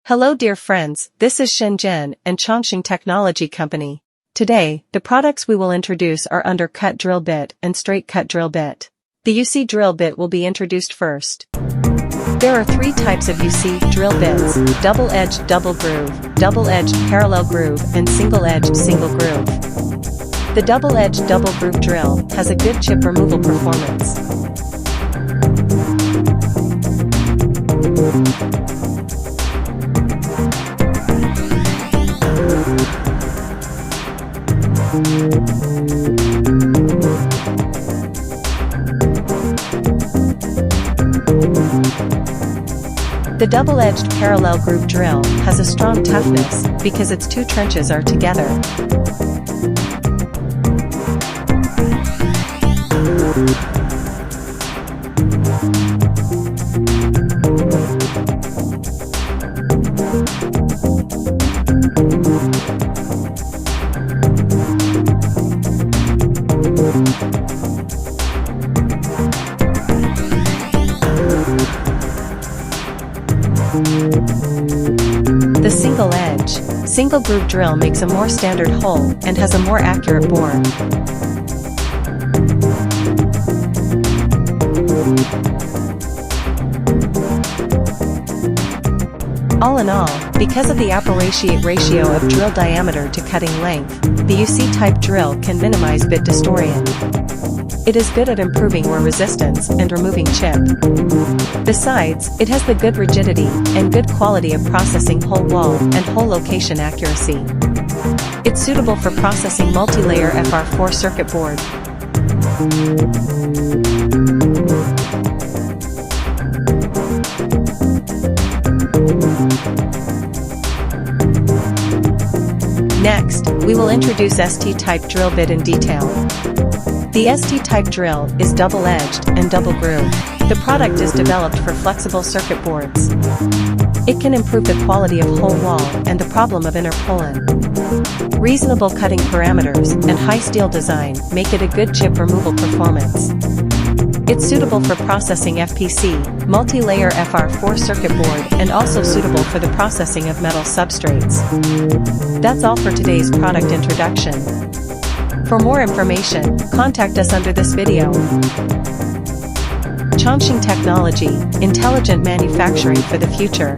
Hello dear friends, this is Shenzhen and Chongqing Technology Company. Today, the products we will introduce are undercut drill bit and straight cut drill bit. The UC drill bit will be introduced first. There are three types of UC drill bits: double-edged double groove, double-edged parallel groove, and single-edged single groove. The double-edged double groove drill has a good chip removal performance. The double-edged parallel groove drill has a strong toughness because its two trenches are together. The single-edge, single groove drill makes a more standard hole and has a more accurate bore. All in all, because of the apportionate ratio of drill diameter to cutting length, the UC-type drill can minimize bit distortion. It is good at improving wear resistance and removing chip. Besides, it has the good rigidity and good quality of processing hole wall and hole location accuracy. It's suitable for processing multi-layer FR4 circuit board. Next, we will introduce ST-type drill bit in detail. The ST-type drill is double-edged and double groove. The product is developed for flexible circuit boards. It can improve the quality of hole wall and the problem of inner pull-in. Reasonable cutting parameters and high steel design make it a good chip removal performance. It's suitable for processing FPC, multi-layer FR4 circuit board, and also suitable for the processing of metal substrates. That's all for today's product introduction. For more information, contact us under this video. Chongqing Technology, intelligent manufacturing for the future.